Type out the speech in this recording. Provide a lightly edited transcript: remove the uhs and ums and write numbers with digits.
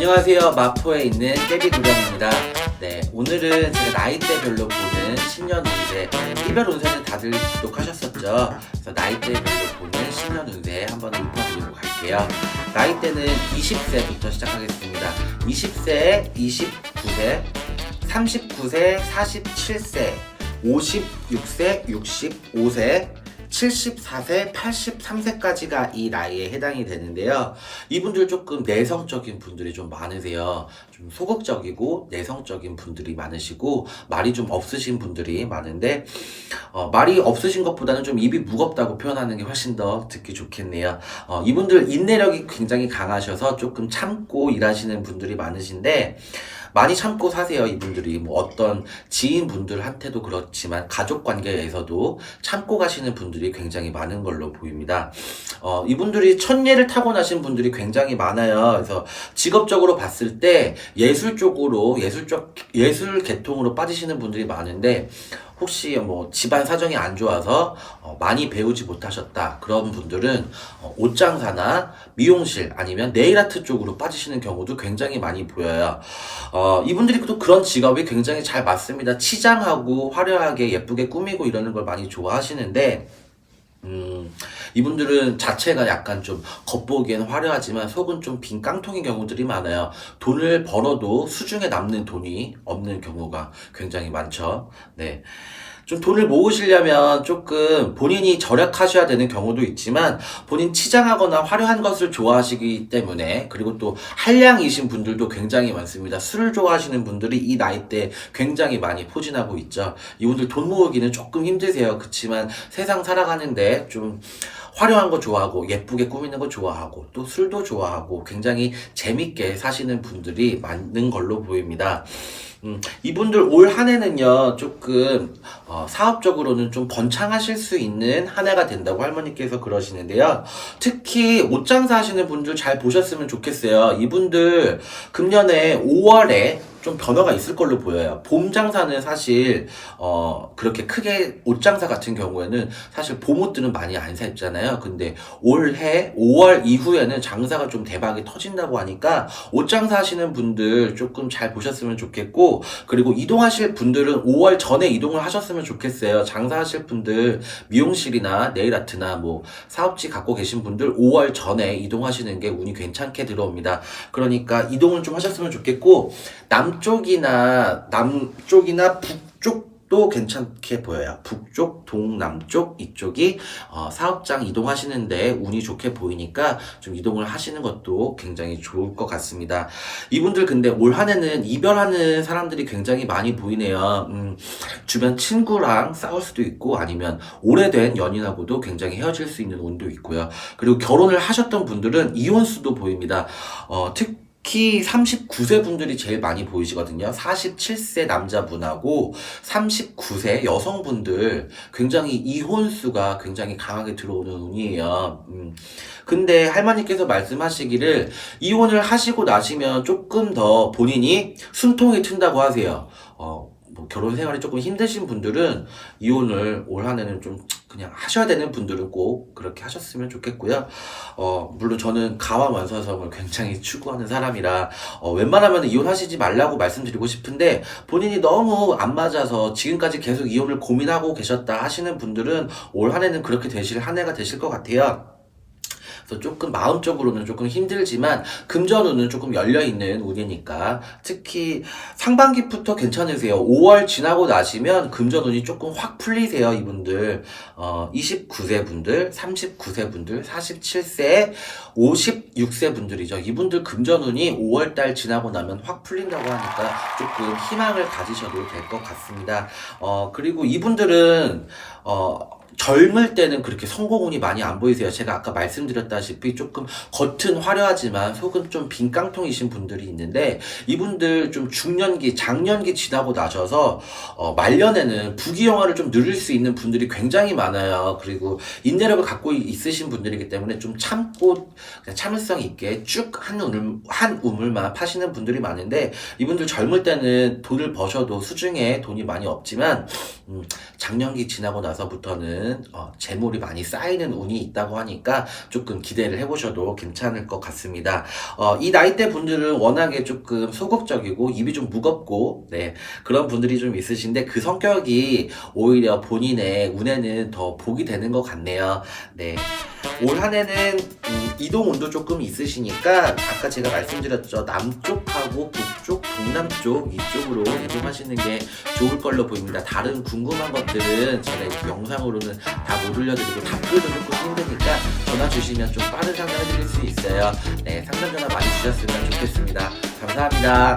안녕하세요. 마포에 있는 깨비도령입니다. 네, 오늘은 제가 나이대별로 보는 신년 운세, 이별 운세는 다들 구독하셨었죠? 그래서 나이대별로 보는 신년 운세 한번 읊어드리고 갈게요. 나이대는 20세부터 시작하겠습니다. 20세, 29세, 39세, 47세, 56세, 65세, 74세, 83세까지가 이 나이에 해당이 되는데요. 이분들 조금 내성적인 분들이 좀 많으세요. 좀 소극적이고 내성적인 분들이 많으시고 말이 좀 없으신 분들이 많은데 말이 없으신 것보다는 좀 입이 무겁다고 표현하는 게 훨씬 더 듣기 좋겠네요. 이분들 인내력이 굉장히 강하셔서 조금 참고 일하시는 분들이 많으신데 많이 참고 사세요. 이분들이 뭐 어떤 지인분들한테도 그렇지만 가족 관계에서도 참고 가시는 분들이 굉장히 많은 걸로 보입니다. 이분들이 천예를 타고나신 분들이 굉장히 많아요. 그래서 직업적으로 봤을 때 예술 쪽으로 예술 계통으로 빠지시는 분들이 많은데 혹시 뭐 집안 사정이 안 좋아서 많이 배우지 못하셨다 그런 분들은 옷장사나 미용실 아니면 네일아트 쪽으로 빠지시는 경우도 굉장히 많이 보여요. 이분들이 또 그런 직업이 굉장히 잘 맞습니다. 치장하고 화려하게 예쁘게 꾸미고 이러는 걸 많이 좋아하시는데 이분들은 자체가 약간 좀 겉보기엔 화려하지만 속은 좀 빈 깡통인 경우들이 많아요. 돈을 벌어도 수중에 남는 돈이 없는 경우가 굉장히 많죠. 네. 좀 돈을 모으시려면 조금 본인이 절약하셔야 되는 경우도 있지만 본인 치장하거나 화려한 것을 좋아하시기 때문에 그리고 또 한량이신 분들도 굉장히 많습니다. 술을 좋아하시는 분들이 이 나이 때 굉장히 많이 포진하고 있죠. 이분들 돈 모으기는 조금 힘드세요. 그렇지만 세상 살아가는데 좀 화려한 거 좋아하고 예쁘게 꾸미는 거 좋아하고 또 술도 좋아하고 굉장히 재밌게 사시는 분들이 많은 걸로 보입니다. 이분들 올 한 해는요 조금 사업적으로는 좀 번창하실 수 있는 한 해가 된다고 할머니께서 그러시는데요. 특히 옷장사 하시는 분들 잘 보셨으면 좋겠어요. 이분들 금년에 5월에 좀 변화가 있을 걸로 보여요. 봄 장사는 사실 그렇게 크게 옷장사 같은 경우에는 사실 봄 옷들은 많이 안 샀잖아요. 근데 올해 5월 이후에는 장사가 좀 대박이 터진다고 하니까 옷장사 하시는 분들 조금 잘 보셨으면 좋겠고 그리고 이동하실 분들은 5월 전에 이동을 하셨으면 좋겠어요. 장사하실 분들 미용실이나 네일아트나 뭐 사업지 갖고 계신 분들 5월 전에 이동하시는 게 운이 괜찮게 들어옵니다. 그러니까 이동을 좀 하셨으면 좋겠고 남쪽이나 북쪽도 괜찮게 보여요. 북쪽, 동남쪽 이쪽이 사업장 이동하시는데 운이 좋게 보이니까 좀 이동을 하시는 것도 굉장히 좋을 것 같습니다. 이분들 근데 올 한 해는 이별하는 사람들이 굉장히 많이 보이네요. 주변 친구랑 싸울 수도 있고 아니면 오래된 연인하고도 굉장히 헤어질 수 있는 운도 있고요. 그리고 결혼을 하셨던 분들은 이혼 수도 보입니다. 특히 39세 분들이 제일 많이 보이시거든요. 47세 남자분하고 39세 여성분들 굉장히 이혼수가 굉장히 강하게 들어오는 운이에요. 근데 할머니께서 말씀하시기를 이혼을 하시고 나시면 조금 더 본인이 숨통이 튼다고 하세요. 뭐 결혼 생활이 조금 힘드신 분들은 이혼을 올 한 해는 좀 그냥 하셔야 되는 분들은 꼭 그렇게 하셨으면 좋겠고요. 물론 저는 가와 완서성을 굉장히 추구하는 사람이라 웬만하면 이혼하시지 말라고 말씀드리고 싶은데 본인이 너무 안 맞아서 지금까지 계속 이혼을 고민하고 계셨다 하시는 분들은 올 한 해는 그렇게 되실 한 해가 되실 것 같아요. 그래서 조금 마음적으로는 조금 힘들지만 금전운은 조금 열려있는 운이니까 특히 상반기부터 괜찮으세요. 5월 지나고 나시면 금전운이 조금 확 풀리세요. 이분들 29세 분들, 39세 분들, 47세, 56세 분들이죠. 이분들 금전운이 5월달 지나고 나면 확 풀린다고 하니까 조금 희망을 가지셔도 될 것 같습니다. 그리고 이분들은 젊을 때는 그렇게 성공운이 많이 안 보이세요. 제가 아까 말씀드렸다시피 조금 겉은 화려하지만 속은 좀 빈 깡통이신 분들이 있는데 이분들 좀 중년기, 장년기 지나고 나셔서 말년에는 부귀영화를 좀 누릴 수 있는 분들이 굉장히 많아요. 그리고 인내력을 갖고 있으신 분들이기 때문에 좀 참고 그냥 참을성 있게 쭉 한 우물만 파시는 분들이 많은데 이분들 젊을 때는 돈을 버셔도 수중에 돈이 많이 없지만 장년기 지나고 나서부터는 운은 재물이 많이 쌓이는 운이 있다고 하니까 조금 기대를 해보셔도 괜찮을 것 같습니다. 이 나이대 분들은 워낙에 조금 소극적이고 입이 좀 무겁고 네, 그런 분들이 좀 있으신데 그 성격이 오히려 본인의 운에는 더 복이 되는 것 같네요. 네. 올 한 해는 이동 운도 조금 있으시니까 아까 제가 말씀드렸죠. 남쪽하고 북쪽, 동남쪽 이쪽으로 이동하시는 게 좋을 걸로 보입니다. 다른 궁금한 것들은 제가 이렇게 영상으로는 다 못 올려드리고 답글도 조금 힘드니까 전화 주시면 좀 빠른 상담해 드릴 수 있어요. 네, 상담 전화 많이 주셨으면 좋겠습니다. 감사합니다.